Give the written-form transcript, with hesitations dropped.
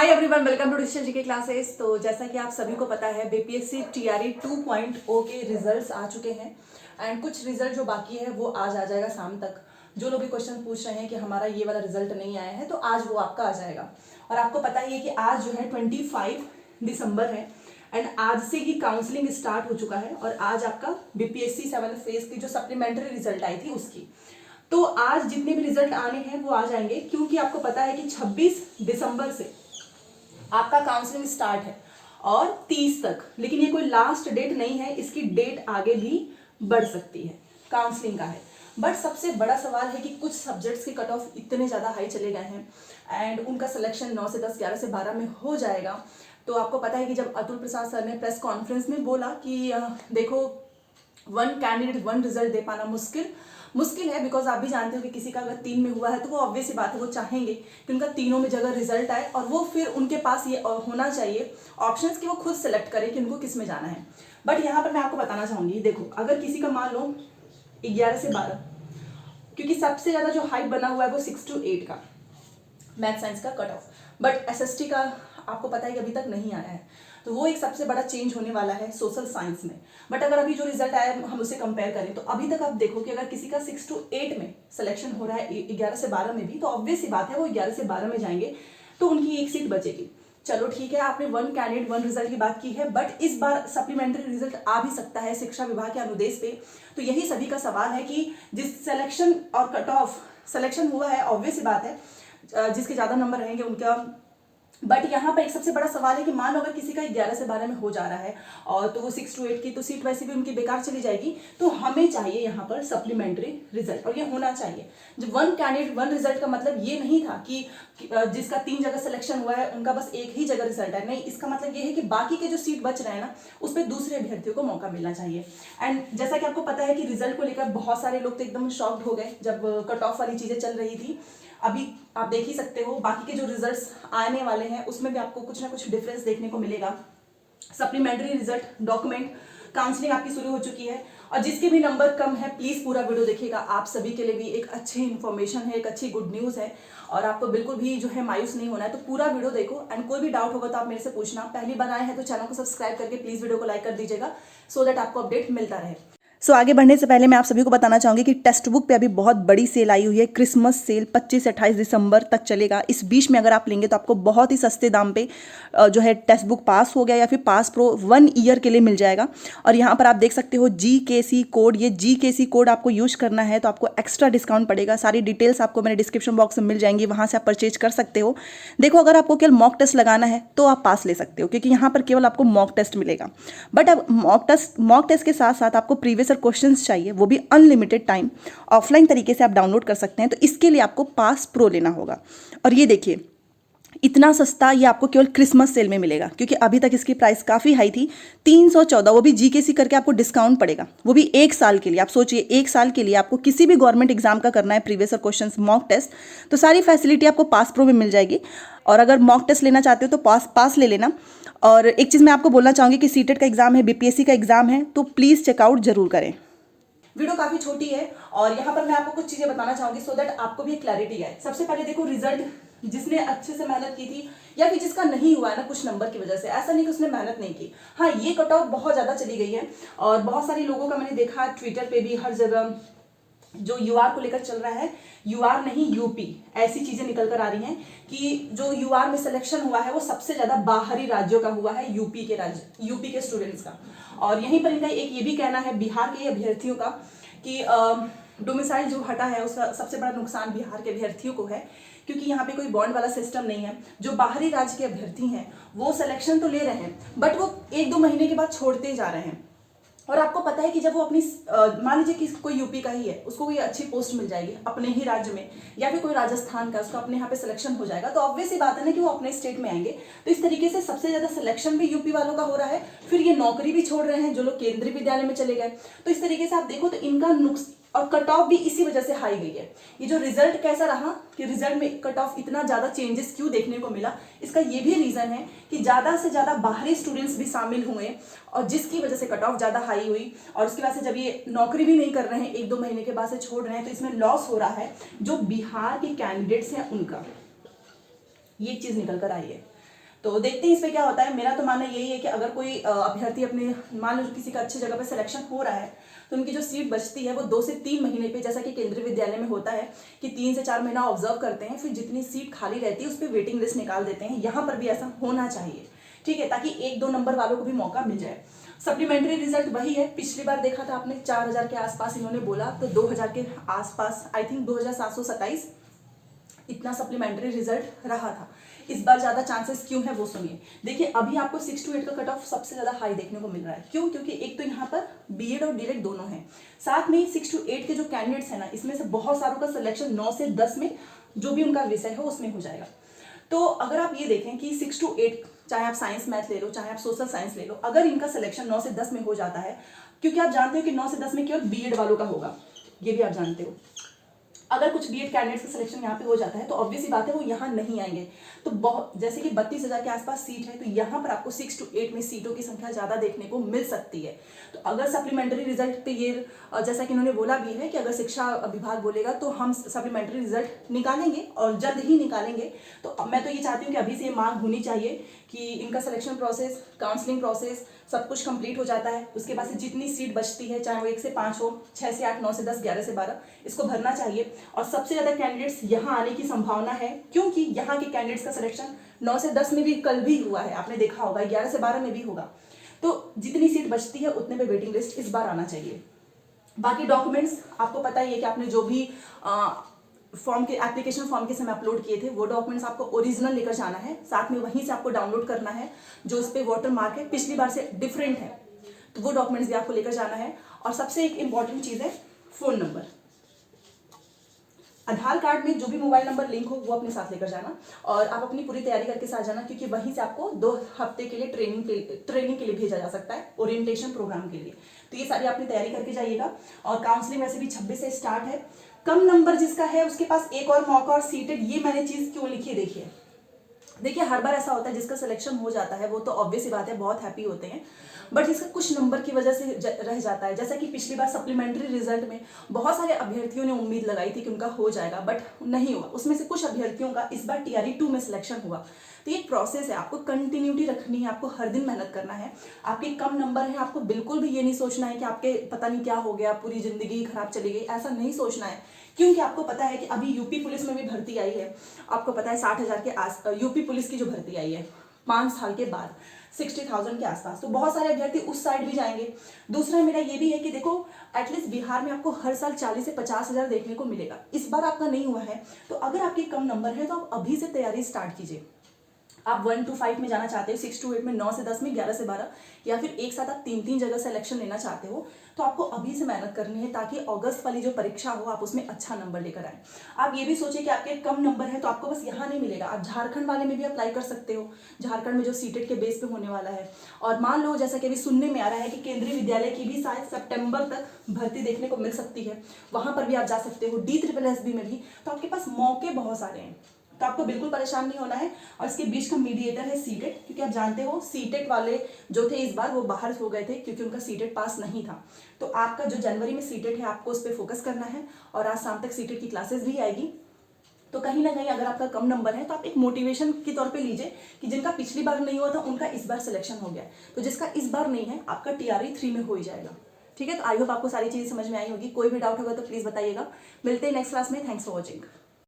Hi everyone, welcome to digital GK classes. तो जैसा कि आप सभी को पता है, बीपीएससी टीआरई 2.0 के रिजल्ट्स आ चुके हैं एंड कुछ रिजल्ट जो बाकी है वो आज आ जाएगा शाम तक। जो लोग भी क्वेश्चन पूछ रहे हैं कि हमारा ये वाला रिजल्ट नहीं आया है, तो आज वो आपका आ जाएगा। और आपको पता ही है कि आज जो है 25 दिसंबर है एंड आज से ही काउंसलिंग स्टार्ट हो चुका है और आज आपका बीपीएससी 7th फेज की जो सप्लीमेंट्री रिजल्ट आई थी उसकी, तो आज जितने भी रिजल्ट आने हैं वो आ जाएंगे, क्योंकि आपको पता है कि 26 दिसंबर से आपका काउंसलिंग स्टार्ट है और 30 तक, लेकिन ये कोई लास्ट डेट नहीं है, इसकी डेट आगे भी बढ़ सकती है, काउंसलिंग का है। बट सबसे बड़ा सवाल है कि कुछ सब्जेक्ट्स के कट ऑफ इतने ज़्यादा हाई चले गए हैं एंड उनका सिलेक्शन 9 से 10, 11 से 12 में हो जाएगा। तो आपको पता है कि जब अतुल प्रसाद सर ने प्रेस कॉन्फ्रेंस में बोला कि देखो, 1 कैंडिडेट 1 रिजल्ट दे पाना मुश्किल है, बिकॉज आप भी जानते हो कि किसी का अगर 3 में हुआ है तो वो ऑब्वियस सी बात है, वो चाहेंगे कि उनका तीनों में जगह रिजल्ट आए और वो फिर उनके पास ये होना चाहिए ऑप्शंस कि वो खुद सेलेक्ट करें कि उनको किस में जाना है। बट यहाँ पर मैं आपको बताना चाहूँगी, देखो अगर किसी का मान लो 11 से 12, क्योंकि सबसे ज़्यादा जो हाइप बना हुआ है वो 6 to 8 का मैथ साइंस का कट ऑफ, बट एसएसटी का आपको पता है कि अभी तक नहीं आया है, तो वो एक सबसे बड़ा चेंज होने वाला है सोशल साइंस में। बट अगर अभी जो रिजल्ट आया है हम उससे कंपेयर करें तो अभी तक आप देखो कि अगर किसी का 6 to 8 में सिलेक्शन हो रहा है 11 से 12 में भी, तो ऑब्वियस सी बात है वो 11 से 12 में जाएंगे तो उनकी एक सीट बचेगी। चलो ठीक है, आपने 1 कैंडिडेट 1 रिजल्ट की बात की है, बट इस बार सप्लीमेंट्री रिजल्ट आ भी सकता है शिक्षा विभाग के अनुदेश पे। तो यही सभी का सवाल है कि जिस सिलेक्शन और कट ऑफ सिलेक्शन हुआ है, ऑब्वियस सी बात है जिसके ज़्यादा नंबर रहेंगे उनका। बट यहाँ पर एक सबसे बड़ा सवाल है कि मान लो अगर किसी का 11 से 12 में हो जा रहा है और तो वो 6 to 8 की तो सीट वैसे भी उनकी बेकार चली जाएगी, तो हमें चाहिए यहाँ पर सप्लीमेंट्री रिजल्ट और ये होना चाहिए। जब 1 कैंडिडेट 1 रिजल्ट का मतलब ये नहीं था कि जिसका 3 जगह सिलेक्शन हुआ है उनका बस एक ही जगह रिजल्ट है, नहीं, इसका मतलब ये है कि बाकी के जो सीट बच रहे हैं ना, उस पर दूसरे अभ्यर्थियों को मौका मिलना चाहिए। एंड जैसा कि आपको पता है कि रिजल्ट को लेकर बहुत सारे लोग तो एकदम शॉक्ड हो गए जब कट ऑफ वाली चीज़ें चल रही थी। अभी आप देख ही सकते हो बाकी के जो रिजल्ट्स आने वाले हैं उसमें भी आपको कुछ ना कुछ डिफरेंस देखने को मिलेगा। सप्लीमेंट्री रिजल्ट डॉक्यूमेंट काउंसलिंग आपकी शुरू हो चुकी है और जिसके भी नंबर कम है प्लीज़ पूरा वीडियो देखिएगा, आप सभी के लिए भी एक अच्छी इन्फॉर्मेशन है, एक अच्छी गुड न्यूज़ है और आपको बिल्कुल भी जो है मायूस नहीं होना है। तो पूरा वीडियो देखो एंड कोई भी डाउट होगा तो आप मेरे से पूछना। पहली बार आए हैं तो चैनल को सब्सक्राइब करके प्लीज़ वीडियो को लाइक कर दीजिएगा सो दैट आपको अपडेट मिलता रहे। आगे बढ़ने से पहले मैं आप सभी को बताना चाहूंगी कि टेक्स्ट बुक पे अभी बहुत बड़ी सेल आई हुई है। क्रिसमस सेल 25 से 28 दिसंबर तक चलेगा। इस बीच में अगर आप लेंगे तो आपको बहुत ही सस्ते दाम पे जो है टेक्स्ट बुक पास हो गया या फिर पास प्रो 1 ईयर के लिए मिल जाएगा। और यहाँ पर आप देख सकते हो GKC कोड, ये GKC कोड आपको यूज करना है तो आपको एक्स्ट्रा डिस्काउंट पड़ेगा। सारी डिटेल्स आपको मेरे डिस्क्रिप्शन बॉक्स में मिल जाएंगी, वहाँ से आप परचेज कर सकते हो। देखो, अगर आपको केवल मॉक टेस्ट लगाना है तो आप पास ले सकते हो, क्योंकि यहाँ पर केवल आपको मॉक टेस्ट मिलेगा। बट अब मॉक टेस्ट के साथ साथ आपको प्रीवियस क्वेश्चंस चाहिए, वो भी अनलिमिटेड टाइम ऑफलाइन तरीके से आप डाउनलोड कर सकते हैं। तो इसके लिए आपको पास प्रो लेना होगा। और ये देखिए, इतना सस्ता ये आपको केवल क्रिसमस सेल में मिलेगा, क्योंकि अभी तक इसकी प्राइस काफ़ी हाई थी, 314, वो भी GKC करके आपको डिस्काउंट पड़ेगा, वो भी 1 साल के लिए। आप सोचिए 1 साल के लिए आपको किसी भी गवर्नमेंट एग्जाम का करना है प्रीवियस क्वेश्चन मॉक टेस्ट, तो सारी फैसिलिटी आपको पास प्रो में मिल जाएगी। और अगर मॉक टेस्ट लेना चाहते हो तो पास ले लेना। और एक चीज़ मैं आपको बोलना चाहूँगी कि सीटेट का एग्जाम है, BPSC का एग्जाम है, तो प्लीज़ चेकआउट जरूर करें। वीडियो काफी छोटी है और यहाँ पर मैं आपको कुछ चीजें बताना चाहूंगी सो दैट आपको भी एक क्लैरिटी है। सबसे पहले देखो, रिजल्ट जिसने अच्छे से मेहनत की थी या फिर जिसका नहीं हुआ है ना कुछ नंबर की वजह से, ऐसा नहीं कि उसने मेहनत नहीं की, हाँ ये कट ऑफ बहुत ज्यादा चली गई है और बहुत सारे लोगों का मैंने देखा ट्विटर पे भी, हर जगह जो यूआर को लेकर चल रहा है, यूआर नहीं यूपी, ऐसी चीजें निकल कर आ रही हैं कि जो यूआर में सिलेक्शन हुआ है वो सबसे ज्यादा बाहरी राज्यों का हुआ है, यूपी के स्टूडेंट्स का। और यहीं पर इनका एक ये भी कहना है बिहार के अभ्यर्थियों का कि डोमिसाइल जो हटा है उसका सबसे बड़ा नुकसान बिहार के अभ्यर्थियों को है, क्योंकि यहाँ पे कोई बॉन्ड वाला सिस्टम नहीं है। जो बाहरी राज्य के अभ्यर्थी हैं वो सिलेक्शन तो ले रहे हैं बट वो 1-2 महीने के बाद छोड़ते जा रहे हैं। और आपको पता है कि जब वो अपनी मान लीजिए कि कोई यूपी का ही है, उसको कोई अच्छी पोस्ट मिल जाएगी अपने ही राज्य में, या फिर कोई राजस्थान का, उसका अपने यहाँ पे सिलेक्शन हो जाएगा, तो ऑब्वियस ही बात है ना कि वो अपने स्टेट में आएंगे। तो इस तरीके से सबसे ज्यादा सिलेक्शन भी यूपी वालों का हो रहा है, फिर ये नौकरी भी छोड़ रहे हैं जो लोग केंद्रीय विद्यालय में चले गए। तो इस तरीके से आप देखो तो इनका नुकसान और कट ऑफ भी इसी वजह से हाई गई है। ये जो रिजल्ट कैसा रहा कि रिजल्ट में कट ऑफ इतना ज्यादा चेंजेस क्यों देखने को मिला, इसका ये भी रीजन है कि ज्यादा से ज्यादा बाहरी स्टूडेंट्स भी शामिल हुए और जिसकी वजह से कट ऑफ ज्यादा हाई हुई। और उसके बाद से जब ये नौकरी भी नहीं कर रहे हैं, 1-2 महीने के बाद से छोड़ रहे हैं, तो इसमें लॉस हो रहा है जो बिहार के कैंडिडेट्स हैं उनका, ये चीज निकल कर आई है। तो देखते हैं इसमें क्या होता है। मेरा तो मानना यही है कि अगर कोई अभ्यर्थी अपने मान लो किसी का अच्छी जगह पर सिलेक्शन हो रहा है तो उनकी जो सीट बचती है वो 2 से 3 महीने पे, जैसा कि केंद्रीय विद्यालय में होता है कि 3 से 4 महीना ऑब्जर्व करते हैं, फिर जितनी सीट खाली रहती है उस पर वेटिंग लिस्ट निकाल देते हैं। यहाँ पर भी ऐसा होना चाहिए, ठीक है, ताकि 1-2 नंबर वालों को भी मौका मिल जाए। सप्लीमेंट्री रिजल्ट वही है, पिछली बार देखा था आपने 4000 के आसपास इन्होंने बोला, तो 2000 के आसपास, आई थिंक 2727 इतना सप्लीमेंट्री रिजल्ट रहा था। इस बार ज्यादा चांसेस क्यों है वो सुनिए। देखिए अभी आपको 6 to 8 का कट ऑफ सबसे ज्यादा हाई देखने को मिल रहा है। क्यों? क्योंकि एक तो यहाँ पर बीएड और डीएड दोनों हैं, साथ में 6 to 8 के जो कैंडिडेट्स हैं ना, इसमें से बहुत सारों का सिलेक्शन 9 से 10 में जो भी उनका विषय है उसमें हो जाएगा। तो अगर आप ये देखें कि 6 to 8, चाहे आप साइंस मैथ ले लो, चाहे आप सोशल साइंस ले लो, अगर इनका सिलेक्शन 9 से 10 में हो जाता है, क्योंकि आप जानते हो कि 9 से 10 में केवल बीएड वालों का होगा, ये भी आप जानते हो। अगर कुछ बीएड कैंडिडेट्स का सिलेक्शन यहाँ पे हो जाता है तो ऑब्वियस सी बात है वो यहाँ नहीं आएंगे। तो बहुत, जैसे कि 32,000 के आसपास सीट है, तो यहाँ पर आपको 6 to 8 में सीटों की संख्या ज़्यादा देखने को मिल सकती है। तो अगर सप्लीमेंट्री रिजल्ट पे ये, जैसा कि इन्होंने बोला भी है कि अगर शिक्षा विभाग बोलेगा तो हम सप्लीमेंट्री रिजल्ट निकालेंगे और जल्द ही निकालेंगे। तो मैं तो ये चाहती हूँ कि अभी से मांग होनी चाहिए कि इनका सिलेक्शन प्रोसेस, काउंसलिंग प्रोसेस सब कुछ कंप्लीट हो जाता है, उसके बाद से जितनी सीट बचती है, चाहे वो 1 से 5 हो, 6 से 8, 9 से 10, 11 से 12, इसको भरना चाहिए। और सबसे ज़्यादा कैंडिडेट्स यहाँ आने की संभावना है, क्योंकि यहाँ के कैंडिडेट्स का सिलेक्शन 9 से 10 में भी कल भी हुआ है, आपने देखा होगा, 11 से 12 में भी होगा। तो जितनी सीट बचती है उतने पे वेटिंग लिस्ट इस बार आना चाहिए। बाकी डॉक्यूमेंट्स आपको पता ही है कि आपने जो भी फॉर्म के एप्लीकेशन फॉर्म के समय अपलोड किए थे वो डॉक्यूमेंट्स आपको ओरिजिनल लेकर जाना है, साथ में वहीं से आपको डाउनलोड करना है जो उस पर वाटर मार्क है पिछली बार से डिफरेंट है, तो वो डॉक्यूमेंट्स भी आपको लेकर जाना है। और सबसे एक इंपॉर्टेंट चीज़ है फ़ोन नंबर। आधार कार्ड में जो भी मोबाइल नंबर लिंक हो वो अपने साथ लेकर जाना, और आप अपनी पूरी तैयारी करके साथ जाना, क्योंकि वहीं से आपको 2 हफ्ते के लिए ट्रेनिंग के लिए भेजा जा सकता है, ओरिएंटेशन प्रोग्राम के लिए। तो ये सारी आपने तैयारी करके जाइएगा। और काउंसलिंग वैसे भी 26 से स्टार्ट है। कम नंबर जिसका है उसके पास एक और मौका और सीटेड, ये मैंने चीज़ क्यों लिखी है देखिए हर बार ऐसा होता है जिसका सिलेक्शन हो जाता है वो तो ऑब्वियस सी बात है बहुत हैप्पी होते हैं, बट जिसका कुछ नंबर की वजह से रह जाता है, जैसा कि पिछली बार सप्लीमेंट्री रिजल्ट में बहुत सारे अभ्यर्थियों ने उम्मीद लगाई थी कि उनका हो जाएगा, बट नहीं हुआ। उसमें से कुछ अभ्यर्थियों का इस बार TRE 2 में सिलेक्शन हुआ। तो ये एक प्रोसेस है, आपको कंटिन्यूटी रखनी है, आपको हर दिन मेहनत करना है। आपके कम नंबर है, आपको बिल्कुल भी ये नहीं सोचना है कि आपके पता नहीं क्या हो गया, पूरी जिंदगी खराब चली गई, ऐसा नहीं सोचना है। क्योंकि आपको पता है कि अभी यूपी पुलिस में भी भर्ती आई है, आपको पता है 60,000 के यूपी पुलिस की जो भर्ती आई है 5 साल के बाद 60,000 के आसपास, तो बहुत सारे अभ्यर्थी उस साइड भी जाएंगे। दूसरा मेरा ये भी है कि देखो एटलीस्ट बिहार में आपको हर साल 40 से 50,000 देखने को मिलेगा, इस बार आपका नहीं हुआ है। तो अगर आपके कम नंबर है तो आप अभी से तैयारी स्टार्ट कीजिए। आप 1 to 5 में जाना चाहते हो, 6 to 8 में, 9 से 10 में, 11 से 12, या फिर एक साथ आप 3-3 जगह से इलेक्शन लेना चाहते हो, तो आपको अभी से मेहनत करनी है ताकि अगस्त वाली जो परीक्षा हो आप उसमें अच्छा नंबर लेकर आए। आप ये भी सोचिए कि आपके कम नंबर है तो आपको बस यहाँ नहीं मिलेगा, आप झारखंड वाले में भी अप्लाई कर सकते हो, झारखंड में जो सीटेट के बेस पे होने वाला है। और मान लो जैसा कि अभी सुनने में आ रहा है कि केंद्रीय विद्यालय की भी शायद सितंबर तक भर्ती देखने को मिल सकती है, वहां पर भी आप जा सकते हो, DSSB में भी। तो आपके पास मौके बहुत सारे हैं, तो आपको बिल्कुल परेशान नहीं होना है। और इसके बीच का मीडिएटर है सीटेट, क्योंकि आप जानते हो सीटेट वाले जो थे इस बार वो बाहर हो गए थे क्योंकि उनका सीटेट पास नहीं था। तो आपका जो जनवरी में सीटेट है आपको उस पर फोकस करना है, और आज शाम तक सीटेट की क्लासेस भी आएगी। तो कहीं ना कहीं अगर आपका कम नंबर है तो आप एक मोटिवेशन के तौर पे लीजिए कि जिनका पिछली बार नहीं हुआ था उनका इस बार सिलेक्शन हो गया, तो जिसका इस बार नहीं है आपका TRE 3 में हो ही जाएगा। ठीक है, तो आई होप आपको सारी चीज़ें समझ में आई होगी। कोई भी डाउट होगा तो प्लीज़ बताइएगा। मिलते हैं नेक्स्ट क्लास में। Thanks for watching.